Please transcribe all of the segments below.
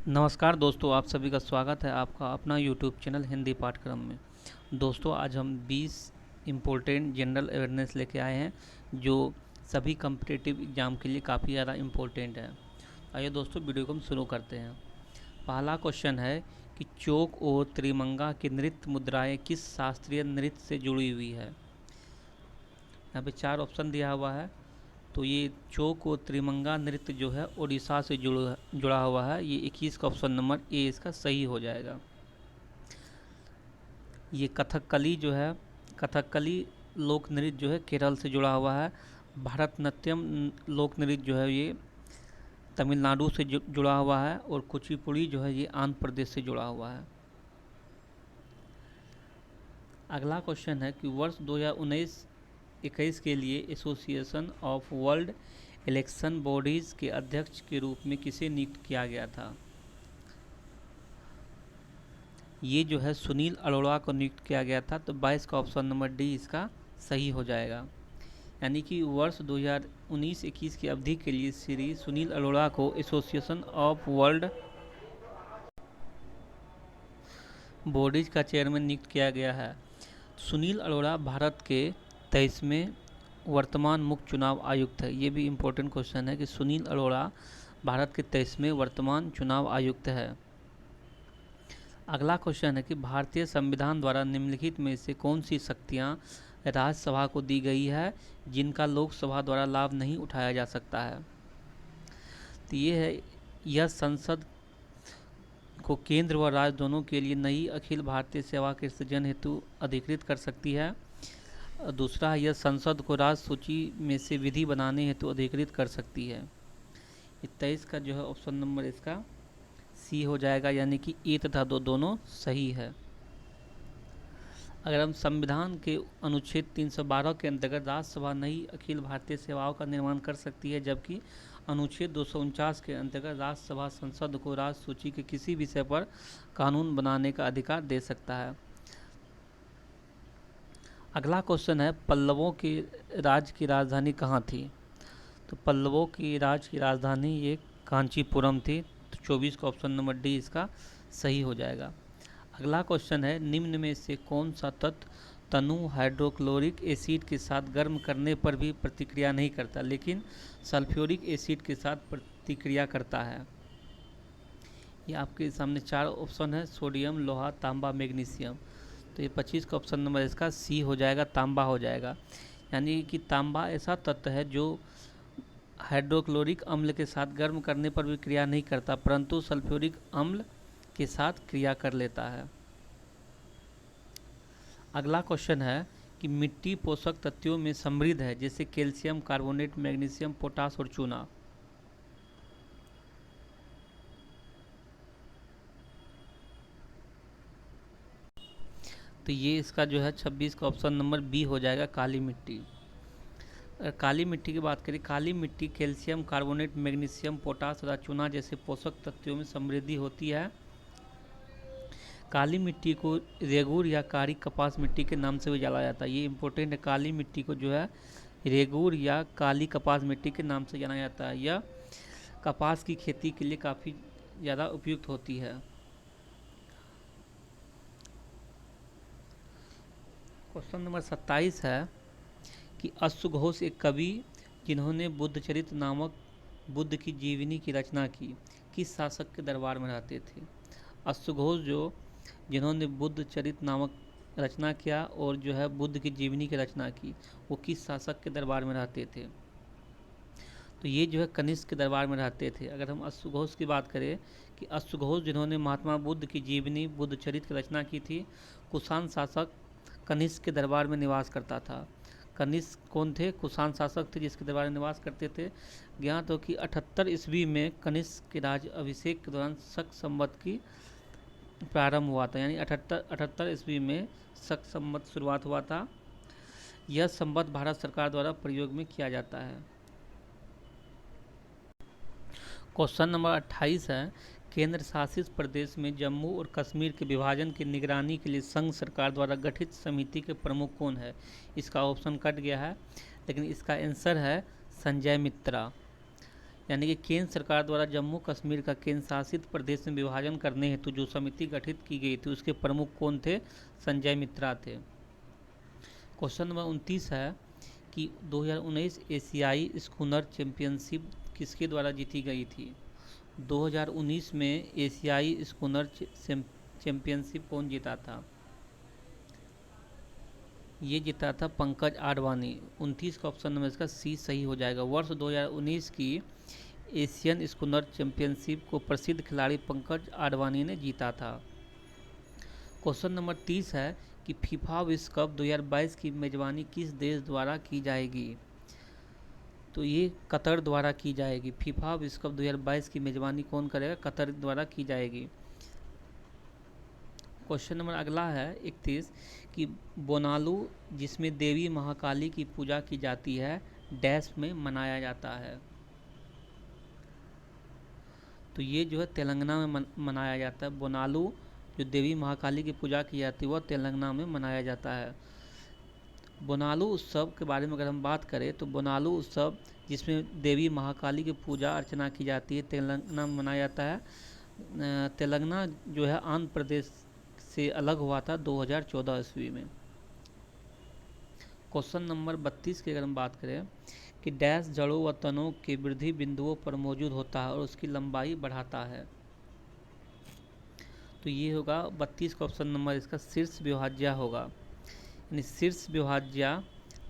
नमस्कार दोस्तों, आप सभी का स्वागत है आपका अपना यूट्यूब चैनल हिंदी पाठ्यक्रम में। दोस्तों, आज हम 20 इम्पोर्टेंट जनरल अवेयरनेस लेके आए हैं जो सभी कम्पिटिटिव एग्ज़ाम के लिए काफ़ी ज़्यादा इम्पोर्टेंट है। आइए दोस्तों, वीडियो को हम शुरू करते हैं। पहला क्वेश्चन है कि चोक और त्रिमंगा की नृत्य मुद्राएं किस शास्त्रीय नृत्य से जुड़ी हुई है। यहाँ पे 4 ऑप्शन दिया हुआ है। तो ये चोक और त्रिमंगा नृत्य जो है उड़ीसा से जुड़ा हुआ है। ये 21 का ऑप्शन नंबर ए इसका सही हो जाएगा। ये कथकली जो है, कथकली लोक नृत्य जो है केरल से जुड़ा हुआ है। भरतनाट्यम लोक नृत्य जो है ये तमिलनाडु से जुड़ा हुआ है। और कुचिपुड़ी जो है ये आंध्र प्रदेश से जुड़ा हुआ है। अगला क्वेश्चन है कि वर्ष 2019-21 के लिए association of world election bodies के अध्यक्ष के रूप में किसे नियुक्त किया गया था। ये जो है सुनील अरोड़ा को नियुक्त किया गया था। तो 22 का ऑप्शन नंबर डी इसका सही हो जाएगा। यानी कि वर्ष 2019-21 की अवधि के लिए श्री सुनील अरोड़ा को एसोसिएशन ऑफ वर्ल्ड बॉडीज का चेयरमैन नियुक्त किया गया है। सुनील अरोड़ा भारत के 23वें वर्तमान मुख्य चुनाव आयुक्त है। ये भी इम्पोर्टेंट क्वेश्चन है कि सुनील अरोड़ा भारत के 23वें वर्तमान चुनाव आयुक्त है। अगला क्वेश्चन है कि भारतीय संविधान द्वारा निम्नलिखित में से कौन सी शक्तियाँ राज्यसभा को दी गई है जिनका लोकसभा द्वारा लाभ नहीं उठाया जा सकता है। तो ये है, यह संसद को केंद्र व राज्य दोनों के लिए नई अखिल भारतीय सेवा के सृजन हेतु अधिकृत कर सकती है। दूसरा, यह संसद को राज्य सूची में से विधि बनाने हेतु अधिकृत कर सकती है। 23 का जो है ऑप्शन नंबर इसका सी हो जाएगा, यानी कि ए तथा दो दोनों सही है। अगर हम संविधान के अनुच्छेद 312 के अंतर्गत राज्यसभा नई अखिल भारतीय सेवाओं का निर्माण कर सकती है, जबकि अनुच्छेद 249 के अंतर्गत राज्यसभा संसद को राज्य सूची के किसी विषय पर कानून बनाने का अधिकार दे सकता है। अगला क्वेश्चन है, पल्लवों के राज्य की राजधानी कहाँ थी। तो पल्लवों की राज्य की राजधानी ये कांचीपुरम थी। तो 24 का ऑप्शन नंबर डी इसका सही हो जाएगा। अगला क्वेश्चन है, निम्न में से कौन सा तत्व तनु हाइड्रोक्लोरिक एसिड के साथ गर्म करने पर भी प्रतिक्रिया नहीं करता लेकिन सल्फ्यूरिक एसिड के साथ प्रतिक्रिया करता है। ये आपके सामने 4 ऑप्शन है, सोडियम, लोहा, तांबा, मैग्नीशियम। तो ये 25 का ऑप्शन नंबर इसका सी हो जाएगा, तांबा हो जाएगा। यानी कि तांबा ऐसा तत्व है जो हाइड्रोक्लोरिक अम्ल के साथ गर्म करने पर भी क्रिया नहीं करता, परंतु सल्फ्यूरिक अम्ल के साथ क्रिया कर लेता है। अगला क्वेश्चन है कि मिट्टी पोषक तत्वों में समृद्ध है, जैसे कैल्शियम कार्बोनेट, मैग्नीशियम, पोटास और चूना। तो ये इसका जो है 26 का ऑप्शन नंबर बी हो जाएगा, काली मिट्टी। अगर काली मिट्टी की बात करें, काली मिट्टी कैल्शियम कार्बोनेट, मैग्नीशियम, पोटास तथा चूना जैसे पोषक तत्वों में समृद्धि होती है। काली मिट्टी को रेगूर या कारी कपास मिट्टी के नाम से भी जाना जाता है। ये इंपॉर्टेंट है, काली मिट्टी को जो है रेगूर या काली कपास मिट्टी के नाम से जाना जाता है। यह कपास की खेती के लिए काफ़ी ज़्यादा उपयुक्त होती है। क्वेश्चन नंबर 27 है कि अश्वघोष एक कवि जिन्होंने बुद्धचरित नामक बुद्ध की जीवनी की रचना की, किस शासक के दरबार में रहते थे। अश्वघोष जिन्होंने बुद्ध चरित नामक रचना किया और जो है बुद्ध की जीवनी की रचना की, वो किस शासक के दरबार में रहते थे। तो ये जो है कनिष्क के दरबार में रहते थे। अगर हम अश्वघोष की बात करें कि अश्वघोष जिन्होंने महात्मा बुद्ध की जीवनी बुद्ध चरित की रचना की थी, कुषाण शासक कनिष्क के दरबार में निवास करता था। कनिष्क कौन थे? कुषाण शासक थे जिसके दरबार में निवास करते थे। ज्ञात हो कि 78 ईस्वी में कनिष्क के राज्य अभिषेक के दौरान शक संवत की प्रारंभ हुआ था। यानी 78 ईस्वी में शक संवत शुरुआत हुआ था। यह संवत भारत सरकार द्वारा प्रयोग में किया जाता है। क्वेश्चन नंबर 28 है, केंद्र शासित प्रदेश में जम्मू और कश्मीर के विभाजन की निगरानी के लिए संघ सरकार द्वारा गठित समिति के प्रमुख कौन है। इसका ऑप्शन कट गया है, लेकिन इसका आंसर है संजय मित्रा। यानी कि केंद्र सरकार द्वारा जम्मू कश्मीर का केंद्र शासित प्रदेश में विभाजन करने हेतु जो समिति गठित की गई थी उसके प्रमुख कौन थे? संजय मित्रा थे। क्वेश्चन नंबर 29 है कि 2019 एशियाई स्कूनर चैंपियनशिप किसके द्वारा जीती गई थी? 2019 में एशियाई स्कूनर चैंपियनशिप कौन जीता था? ये जीता था पंकज आडवाणी। 29 का ऑप्शन नंबर इसका सी सही हो जाएगा। वर्ष 2019 की एशियन स्कूनर चैंपियनशिप को प्रसिद्ध खिलाड़ी पंकज आडवाणी ने जीता था। क्वेश्चन नंबर 30 है कि फीफा विश्व कप 2022 की मेजबानी किस देश द्वारा की जाएगी? तो ये कतर द्वारा की जाएगी। फीफा विश्व कप 2022 की मेजबानी कौन करेगा? कतर द्वारा की जाएगी। क्वेश्चन नंबर अगला है 31 कि बोनालू जिसमें देवी महाकाली की पूजा की जाती है डैश में मनाया जाता है। तो ये जो है तेलंगाना में मनाया जाता है। बोनालू जो देवी महाकाली की पूजा की जाती है वह तेलंगाना में मनाया जाता है। बोनालू उत्सव के बारे में अगर हम बात करें तो बोनालू उत्सव जिसमें देवी महाकाली की पूजा अर्चना की जाती है तेलंगाना में मनाया जाता है। तेलंगाना जो है आंध्र प्रदेश से अलग हुआ था 2014 ईस्वी में। क्वेश्चन नंबर 32 की अगर हम बात करें कि डैश जड़ों व तनों के वृद्धि बिंदुओं पर मौजूद होता है और उसकी लंबाई बढ़ाता है। तो ये होगा 32 का ऑप्शन नंबर इसका शीर्ष विभाज्या होगा। यानी शीर्ष विभाज्या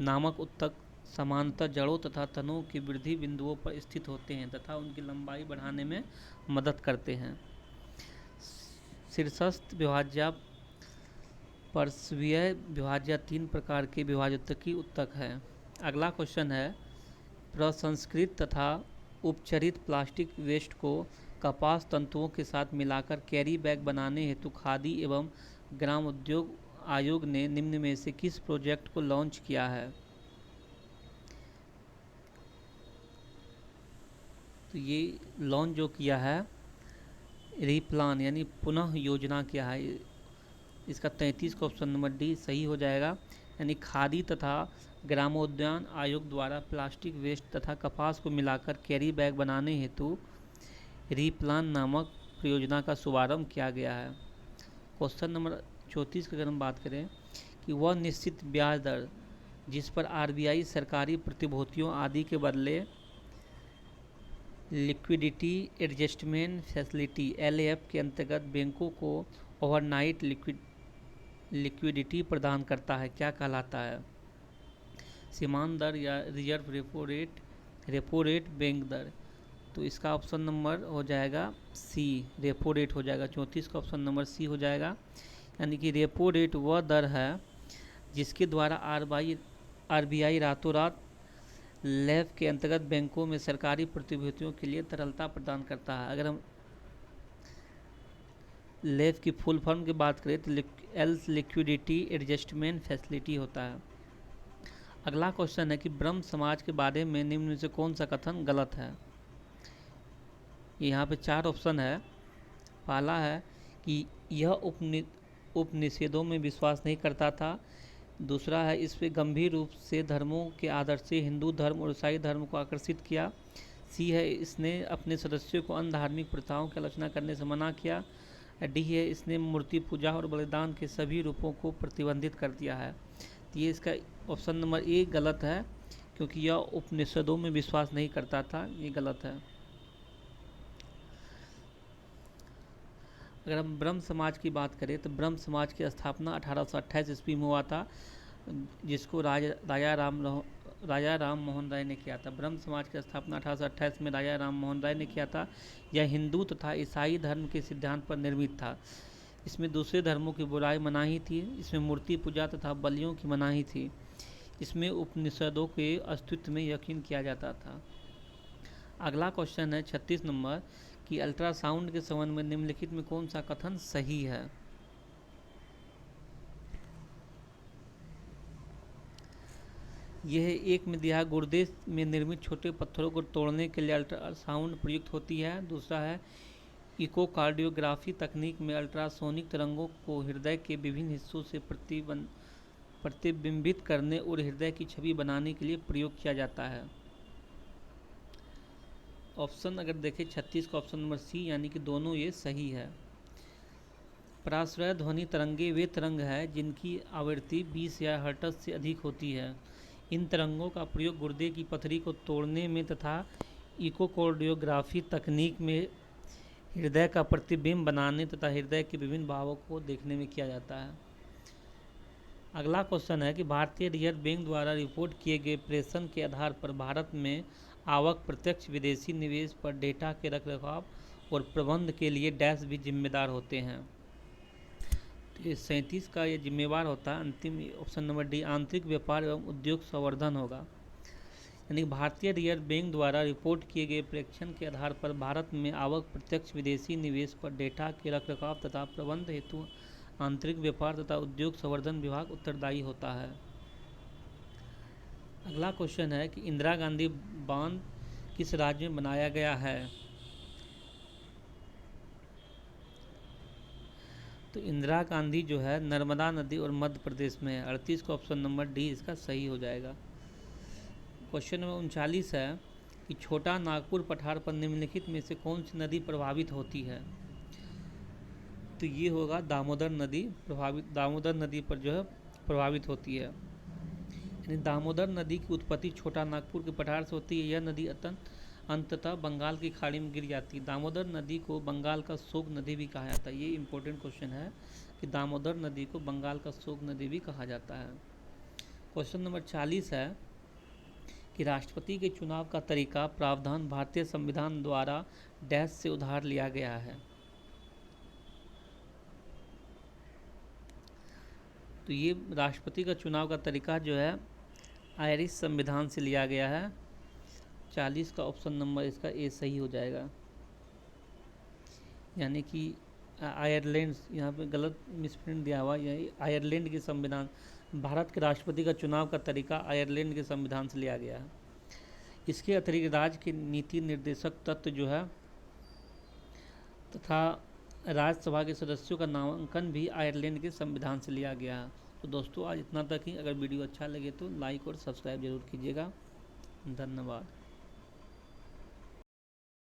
नामक उत्तक समांतर जड़ों तथा तनों के वृद्धि बिंदुओं पर स्थित होते हैं तथा उनकी लंबाई बढ़ाने में मदद करते हैं। शीर्षस्थ विभाज्या पार्श्वीय विभाज्या 3 प्रकार के विभाजोत्तकी उत्तक है। अगला क्वेश्चन है प्रसंस्कृत तथा उपचरित प्लास्टिक वेस्ट को कपास तंतुओं के साथ मिलाकर कैरी बैग बनाने हेतु खादी एवं ग्राम उद्योग आयोग ने निम्न में से किस प्रोजेक्ट को लॉन्च किया है? तो ये लॉन्च जो किया है रीप्लान यानी पुनः योजना क्या है। इसका 33 का ऑप्शन नंबर डी सही हो जाएगा। यानी खादी तथा ग्रामोद्यान आयोग द्वारा प्लास्टिक वेस्ट तथा कपास को मिलाकर कैरी बैग बनाने हेतु रीप्लान नामक परियोजना का शुभारंभ किया गया है। क्वेश्चन नंबर 34 की अगर हम बात करें कि वह निश्चित ब्याज दर जिस पर आरबीआई सरकारी प्रतिभूतियों आदि के बदले लिक्विडिटी एडजस्टमेंट फैसिलिटी एलएएफ के अंतर्गत बैंकों को ओवरनाइट लिक्विडिटी प्रदान करता है क्या कहलाता है? सीमांत दर या रिजर्व रेपो रेट बैंक दर। तो इसका ऑप्शन नंबर हो जाएगा सी रेपो रेट हो जाएगा। 34 का ऑप्शन नंबर सी हो जाएगा। यानी कि रेपो रेट वह दर है जिसके द्वारा आरबीआई रातों रात लैफ के अंतर्गत बैंकों में सरकारी प्रतिभूतियों के लिए तरलता प्रदान करता है। अगर हम लैफ की फुल फॉर्म की बात करें तो लिक्विडिटी एडजस्टमेंट फैसिलिटी होता है। अगला क्वेश्चन है कि ब्रह्म समाज के बारे में निम्न में से कौन सा कथन गलत है? यहाँ पे 4 ऑप्शन है। पहला है कि यह उपनिषेधों में विश्वास नहीं करता था। दूसरा है इस पे गंभीर रूप से धर्मों के आदर्श से हिंदू धर्म और ईसाई धर्म को आकर्षित किया। सी है इसने अपने सदस्यों को अन्य धार्मिक प्रथाओं की आलोचना करने से मना किया। डी है इसने मूर्ति पूजा और बलिदान के सभी रूपों को प्रतिबंधित कर दिया है। तो ये इसका ऑप्शन नंबर ए गलत है क्योंकि यह उपनिषदों में विश्वास नहीं करता था। ये गलत है। अगर हम ब्रह्म समाज की बात करें तो ब्रह्म समाज की स्थापना 1828 ईस्वी में हुआ था जिसको राजा राम मोहन राय ने किया था। ब्रह्म समाज की स्थापना 1828 में राजा राम मोहन राय ने किया था। यह हिंदू तथा ईसाई धर्म के सिद्धांत पर निर्मित था। इसमें दूसरे धर्मों की बुराई मनाही थी। इसमें मूर्ति पूजा तथा बलियों की मनाही थी। इसमें उपनिषदों के अस्तित्व में यकीन किया जाता था। अगला क्वेश्चन है 36 नंबर कि अल्ट्रासाउंड के संबंध में निम्नलिखित में कौन सा कथन सही है? यह एक मिदिया गुर्दे में निर्मित छोटे पत्थरों को तोड़ने के लिए अल्ट्रासाउंड प्रयुक्त होती है। दूसरा है इकोकार्डियोग्राफी तकनीक में अल्ट्रासोनिक तरंगों को हृदय के विभिन्न हिस्सों से प्रतिबिंबित करने और हृदय की छवि बनाने के लिए प्रयोग किया जाता है। ऑप्शन अगर देखें 36 का ऑप्शन नंबर सी, यानी कि दोनों ये सही है। पराश्रय ध्वनि तरंगे वे तरंग है जिनकी आवृत्ति 20 या हर्ट्ज से अधिक होती है। इन तरंगों का प्रयोग गुर्दे की पथरी को तोड़ने में तथा इकोकार्डियोग्राफी तकनीक में हृदय का प्रतिबिंब बनाने तथा हृदय के विभिन्न भावों को देखने में किया जाता है। अगला क्वेश्चन है कि भारतीय रिजर्व बैंक द्वारा रिपोर्ट किए गए प्रेषण के आधार पर भारत में आवक प्रत्यक्ष विदेशी निवेश पर डेटा के रखरखाव और प्रबंध के लिए डैश भी जिम्मेदार होते हैं। तो ये 37 का ये जिम्मेवार होता है। अंतिम ऑप्शन नंबर डी आंतरिक व्यापार एवं उद्योग संवर्धन होगा। यानी भारतीय रिजर्व बैंक द्वारा रिपोर्ट किए गए प्रेक्षण के आधार पर भारत में आवक प्रत्यक्ष विदेशी निवेश पर डेटा के रखरखाव तथा प्रबंध हेतु आंतरिक व्यापार तथा उद्योग संवर्धन विभाग उत्तरदायी होता है। अगला क्वेश्चन है कि इंदिरा गांधी बांध किस राज्य में बनाया गया है। तो इंदिरा गांधी जो है नर्मदा नदी और मध्य प्रदेश में है। 38 का ऑप्शन नंबर डी इसका सही हो जाएगा। क्वेश्चन नंबर 39 है कि छोटा नागपुर पठार पर निम्नलिखित में से कौन सी नदी प्रभावित होती है। तो ये होगा दामोदर नदी दामोदर नदी पर जो है प्रभावित होती है। यानी दामोदर नदी की उत्पत्ति छोटा नागपुर के पठार से होती है। यह नदी अंततः बंगाल की खाड़ी में गिर जाती है। दामोदर नदी को बंगाल का शोक नदी भी कहा जाता है। ये इंपॉर्टेंट क्वेश्चन है कि दामोदर नदी को बंगाल का शोक नदी भी कहा जाता है। क्वेश्चन नंबर 40 है कि राष्ट्रपति के चुनाव का तरीका प्रावधान भारतीय संविधान द्वारा डैश से उधार लिया गया है। तो ये राष्ट्रपति का चुनाव का तरीका जो है आयरिश संविधान से लिया गया है। 40 का ऑप्शन नंबर इसका ए सही हो जाएगा। यानी कि आयरलैंड, यहाँ पे गलत मिसप्रिंट दिया हुआ, यही आयरलैंड के संविधान, भारत के राष्ट्रपति का चुनाव का तरीका आयरलैंड के संविधान से लिया गया है। इसके अतिरिक्त राज्य के नीति निर्देशक तत्व जो है तथा राज्यसभा के सदस्यों का नामांकन भी आयरलैंड के संविधान से लिया गया है। तो दोस्तों आज इतना तक ही। अगर वीडियो अच्छा लगे तो लाइक और सब्सक्राइब जरूर कीजिएगा। धन्यवाद।